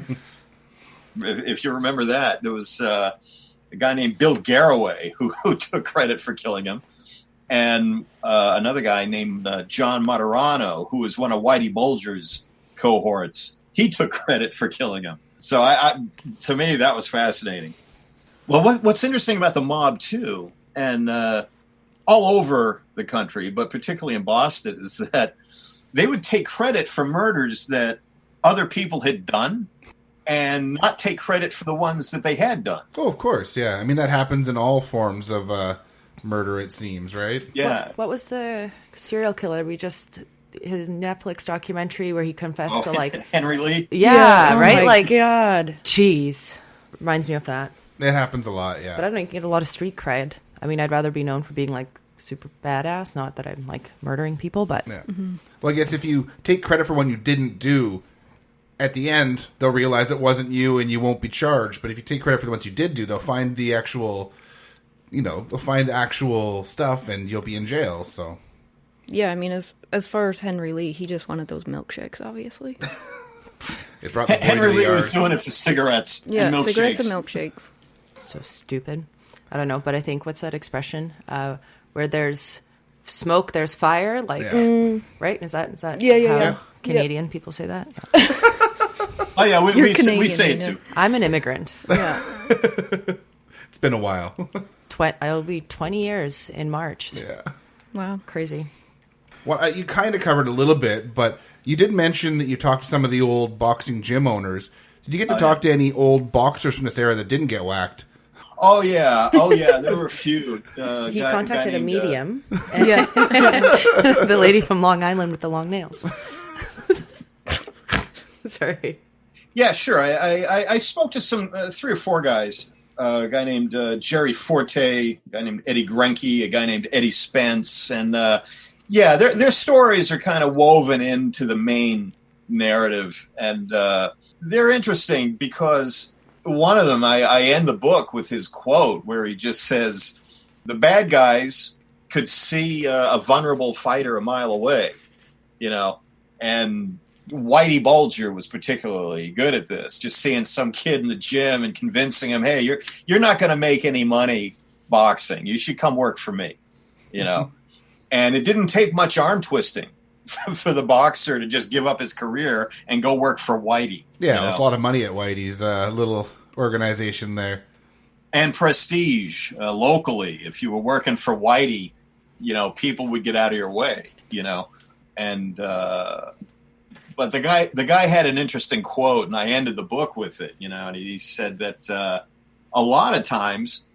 If you remember that, there was a guy named Bill Garraway who took credit for killing him, and another guy named John Materano, who was one of Whitey Bulger's cohorts. He took credit for killing him. So to me, that was fascinating. Well, what's interesting about the mob, too, and all over the country, but particularly in Boston, is that they would take credit for murders that other people had done and not take credit for the ones that they had done. Oh, of course, yeah. I mean, that happens in all forms of murder, it seems, right? Yeah. What was the serial killer his Netflix documentary where he confessed to like Henry Lee? Yeah, oh right? my Like, God. jeez. Reminds me of that. It happens a lot, yeah. But I don't get a lot of street cred. I mean, I'd rather be known for being like super badass, not that I'm like murdering people, but Yeah. Well, I guess if you take credit for one you didn't do, at the end, they'll realize it wasn't you and you won't be charged. But if you take credit for the ones you did do, they'll find the actual, they'll find actual stuff and you'll be in jail, so. Yeah, I mean, as far as Henry Lee, he just wanted those milkshakes, obviously. It brought the boy Henry to the Lee was yard. doing it for cigarettes Yeah, and milkshakes. cigarettes and milkshakes. so stupid. I don't know, but I think what's that expression? Where there's smoke, there's fire. Like, Yeah. right? Is that Yeah, how yeah. Canadian people say that? Yeah. Oh, yeah, we You're say Canadian, it yeah. too. I'm an immigrant. Yeah. It's been a while. I'll be 20 years in March. Yeah. Wow. Crazy. Well, you kind of covered a little bit, but you did mention that you talked to some of the old boxing gym owners. Did you get to talk to any old boxers from this era that didn't get whacked? Oh, yeah. There were a few. He contacted a named, medium. Yeah. The lady from Long Island with the long nails. Sorry. Yeah, sure. I spoke to some 3 or 4 guys. A guy named Jerry Forte, a guy named Eddie Grenke, a guy named Eddie Spence, and their stories are kind of woven into the main narrative, and they're interesting because one of them, I end the book with his quote where he just says, "The bad guys could see a vulnerable fighter a mile away, and." Whitey Bulger was particularly good at this, just seeing some kid in the gym and convincing him, hey, you're not going to make any money boxing. You should come work for me, And it didn't take much arm twisting for the boxer to just give up his career and go work for Whitey. Yeah, there's a lot of money at Whitey's little organization there. And prestige locally. If you were working for Whitey, people would get out of your way, and... But the guy had an interesting quote, and I ended the book with it. And he said that a lot of times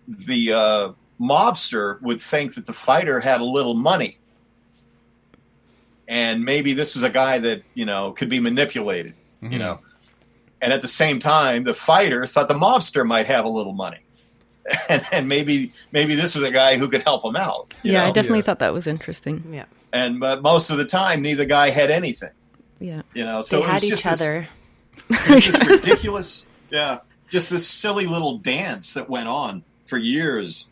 the mobster would think that the fighter had a little money, and maybe this was a guy that could be manipulated. And at the same time, the fighter thought the mobster might have a little money, and maybe this was a guy who could help him out. Yeah, I definitely thought that was interesting. Yeah. And most of the time, neither guy had anything. Yeah. So they it had was each just other. this ridiculous, just this silly little dance that went on for years,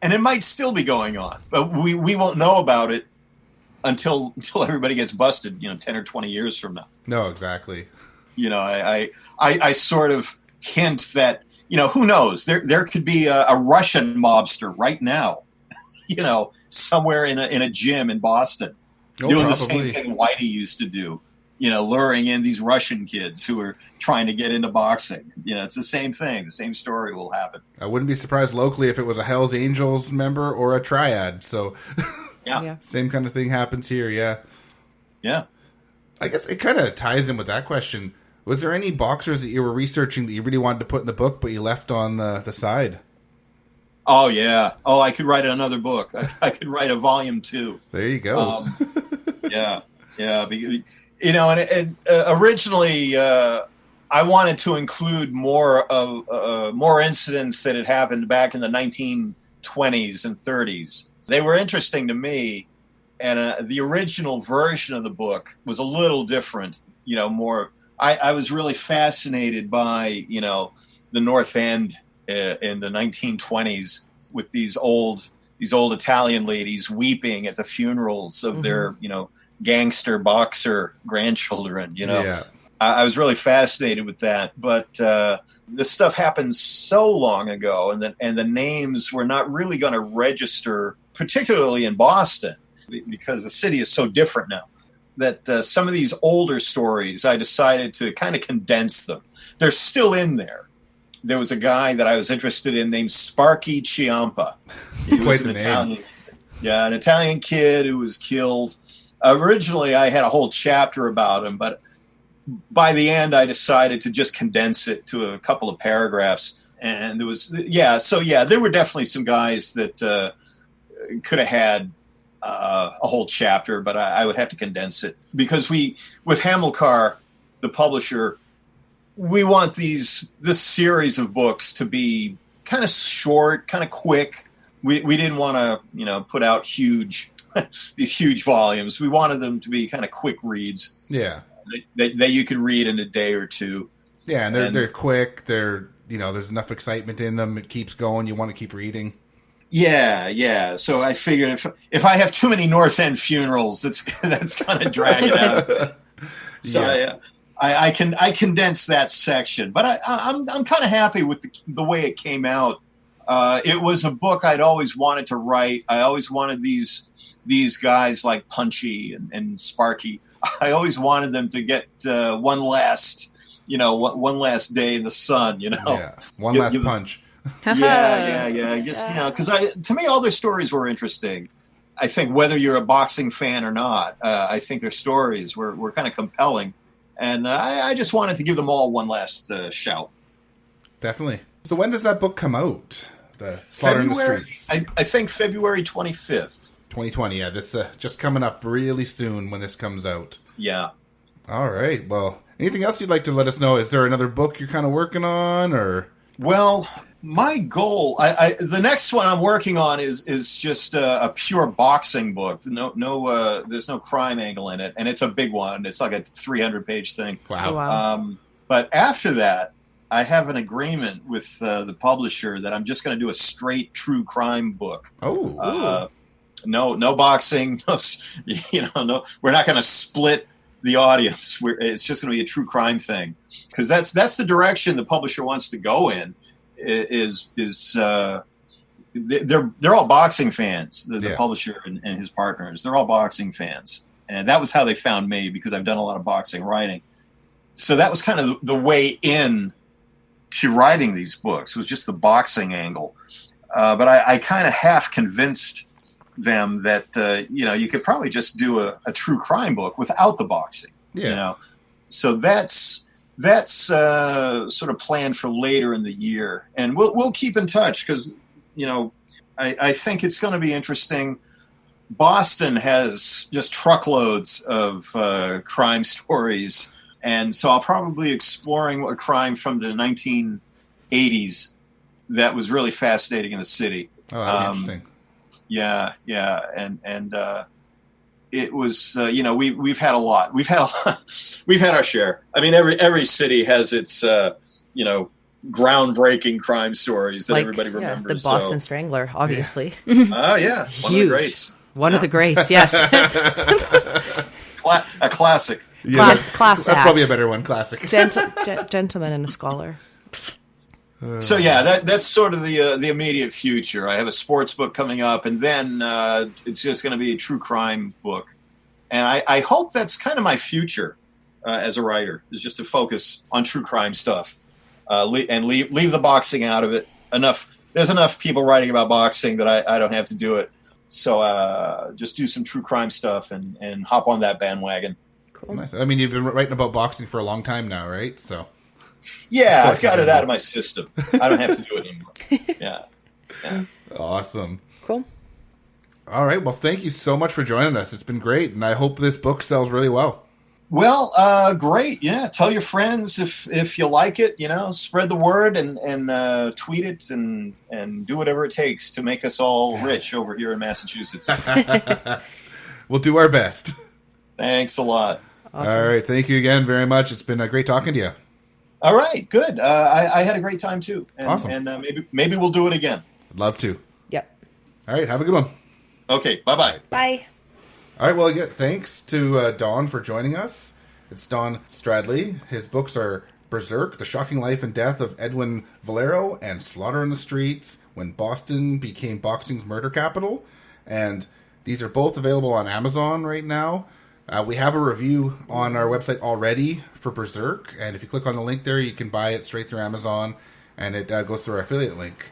and it might still be going on, but we won't know about it until everybody gets busted, 10 or 20 years from now. No, exactly. I sort of hint that who knows, there could be a Russian mobster right now, somewhere in a gym in Boston, doing the same thing Whitey used to do. Luring in these Russian kids who are trying to get into boxing. It's the same thing. The same story will happen. I wouldn't be surprised locally if it was a Hells Angels member or a triad. So, yeah. Same kind of thing happens here. Yeah. Yeah. I guess it kind of ties in with that question. Was there any boxers that you were researching that you really wanted to put in the book, but you left on the side? Oh, yeah. Oh, I could write another book. I could write a volume 2. There you go. Yeah. And originally, I wanted to include more incidents that had happened back in the 1920s and 30s. They were interesting to me, and the original version of the book was a little different. More. I was really fascinated by the North End in the 1920s with these old Italian ladies weeping at the funerals of their gangster boxer grandchildren, Yeah. I was really fascinated with that, but this stuff happened so long ago, and the names were not really going to register, particularly in Boston, because the city is so different now. That some of these older stories, I decided to kind of condense them. They're still in there. There was a guy that I was interested in named Sparky Ciampa. He was an Italian, an Italian kid who was killed. Originally, I had a whole chapter about him, but by the end, I decided to just condense it to a couple of paragraphs. And there was, there were definitely some guys that could have had a whole chapter, but I would have to condense it because with Hamilcar, the publisher, we want this series of books to be kind of short, kind of quick. We didn't want to, put out these huge volumes. We wanted them to be kind of quick reads. Yeah. That you could read in a day or two. Yeah, and they're quick. They're there's enough excitement in them. It keeps going. You want to keep reading. Yeah. So I figured if I have too many North End funerals, that's kind of drag it out. So I condensed that section, but I'm kind of happy with the way it came out. It was a book I'd always wanted to write. I always wanted these guys like Punchy and Sparky. I always wanted them to get one last day in the sun. One last punch. Yeah. Just because to me all their stories were interesting. I think whether you're a boxing fan or not, I think their stories were kind of compelling, and I just wanted to give them all one last shout. Definitely. So when does that book come out? The Slaughter in the Streets. I think February 25th. 2020. Yeah, this just coming up really soon when this comes out. Yeah. All right. Well, anything else you'd like to let us know? Is there another book you're kind of working on, or? Well, my goal, the next one I'm working on is just a pure boxing book. There's no crime angle in it, and it's a big one. It's like a 300-page thing. Wow. Oh, wow. But after that, I have an agreement with the publisher that I'm just going to do a straight true crime book. Oh. No boxing. No. We're not going to split the audience. It's just going to be a true crime thing, because that's the direction the publisher wants to go in. They're all boxing fans. The publisher and his partners, they're all boxing fans, and that was how they found me, because I've done a lot of boxing writing. So that was kind of the way in to writing these books, was just the boxing angle. But I kind of half convinced them that you could probably just do a true crime book without the boxing. So that's sort of planned for later in the year, and we'll keep in touch, because I think it's going to be interesting. Boston has just truckloads of crime stories, and so I'll probably be exploring a crime from the 1980s that was really fascinating in the city. Oh, that's interesting. Yeah, and it was we've had a lot. We've had our share. I mean, every city has its groundbreaking crime stories that everybody remembers. The Boston Strangler, obviously. Oh yeah, one of the greats. One of the greats, yes. A classic. Yeah, class that's probably a better one. Classic. Gentleman and a scholar. So that's sort of the immediate future. I have a sports book coming up, and then it's just going to be a true crime book. And I hope that's kind of my future as a writer, is just to focus on true crime stuff and leave the boxing out of it. There's enough people writing about boxing that I don't have to do it. So just do some true crime stuff and hop on that bandwagon. Cool. Nice. I mean, you've been writing about boxing for a long time now, right? So. Yeah, I've got it out of my system. I don't have to do it anymore. Yeah. Awesome. Cool. All right. Well, thank you so much for joining us. It's been great, and I hope this book sells really well. Well, great. Yeah, tell your friends if you like it. Spread the word and tweet it and do whatever it takes to make us all rich over here in Massachusetts. We'll do our best. Thanks a lot. Awesome. All right. Thank you again very much. It's been great talking to you. All right, good. I had a great time too. And, awesome. And maybe we'll do it again. I'd love to. Yep. All right, have a good one. Okay, bye-bye. Bye. All right, well, again, thanks to Don for joining us. It's Don Stradley. His books are Berserk, The Shocking Life and Death of Edwin Valero, and Slaughter in the Streets, When Boston Became Boxing's Murder Capital. And these are both available on Amazon right now. We have a review on our website already for Berserk, and if you click on the link there, you can buy it straight through Amazon, and it goes through our affiliate link.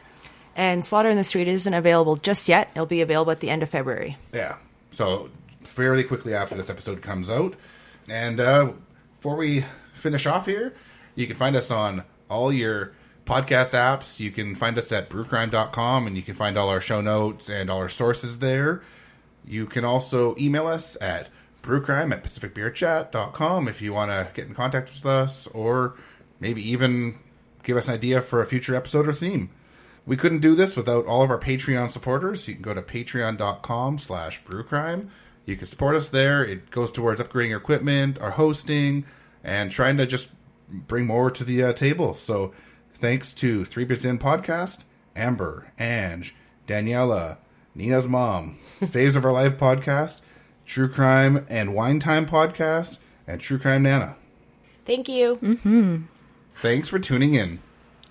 And Slaughter in the Street isn't available just yet. It'll be available at the end of February. Yeah, so fairly quickly after this episode comes out. And before we finish off here, you can find us on all your podcast apps. You can find us at brewcrime.com, and you can find all our show notes and all our sources there. You can also email us at brewcrime@pacificbeerchat.com if you want to get in contact with us, or maybe even give us an idea for a future episode or theme. We couldn't do this without all of our Patreon supporters. You can go to patreon.com/brewcrime. You can support us there. It goes towards upgrading our equipment, our hosting, and trying to just bring more to the table. So thanks to 3 Beers In Podcast, Amber, Ange, Daniela, Nina's Mom, Faves of Our Life Podcast, True Crime and Wine Time Podcast, and True Crime Nana. Thank you. Thanks for tuning in.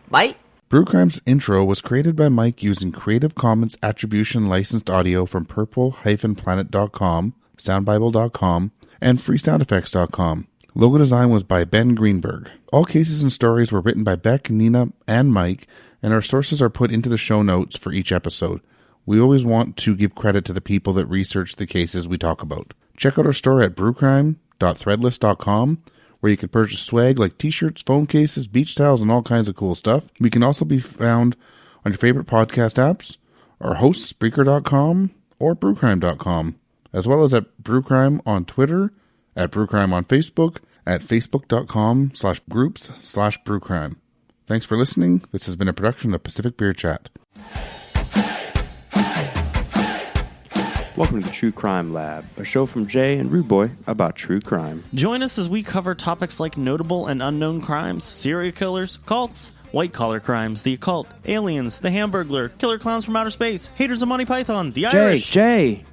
Bye. Brewcrime's intro was created by Mike using Creative Commons Attribution licensed audio from purple-planet.com, soundbible.com, and freesoundeffects.com. Logo design was by Ben Greenberg. All cases and stories were written by Beck, Nina, and Mike, and our sources are put into the show notes for each episode. We always want to give credit to the people that research the cases we talk about. Check out our store at brewcrime.threadless.com, where you can purchase swag like t-shirts, phone cases, beach towels, and all kinds of cool stuff. We can also be found on your favorite podcast apps, our host, Spreaker.com, or brewcrime.com, as well as at Brewcrime on Twitter, at Brewcrime on Facebook, at facebook.com/groups/Brewcrime. Thanks for listening. This has been a production of Pacific Beer Chat. Welcome to the True Crime Lab, a show from Jay and Rude Boy about true crime. Join us as we cover topics like notable and unknown crimes, serial killers, cults, white-collar crimes, the occult, aliens, the Hamburglar, killer clowns from outer space, haters of Monty Python, the Irish. Jay,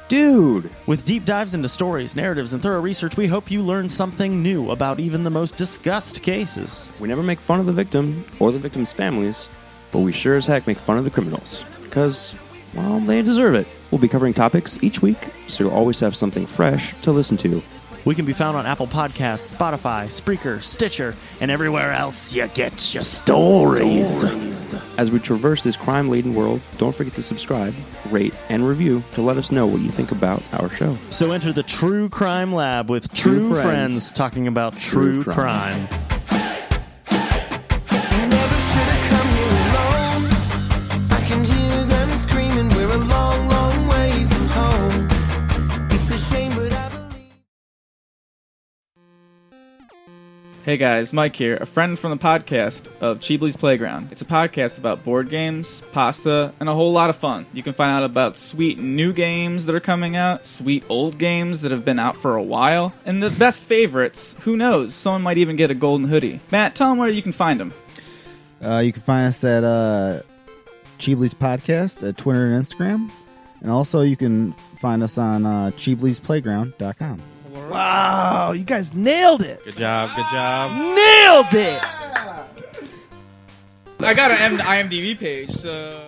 dude. With deep dives into stories, narratives, and thorough research, we hope you learn something new about even the most discussed cases. We never make fun of the victim or the victim's families, but we sure as heck make fun of the criminals. Because, well, they deserve it. We'll be covering topics each week, so you'll always have something fresh to listen to. We can be found on Apple Podcasts, Spotify, Spreaker, Stitcher, and everywhere else you get your stories. As we traverse this crime-laden world, don't forget to subscribe, rate, and review to let us know what you think about our show. So enter the True Crime Lab with true friends talking about true crime. Hey guys, Mike here, a friend from the podcast of Cheebly's Playground. It's a podcast about board games, pasta, and a whole lot of fun. You can find out about sweet new games that are coming out, sweet old games that have been out for a while, and the best favorites. Who knows? Someone might even get a golden hoodie. Matt, tell them where you can find them. You can find us at Cheebly's Podcast at Twitter and Instagram. And also you can find us on Cheebly'sPlayground.com. Wow, you guys nailed it. Good job. Nailed it. I got an IMDb page, so...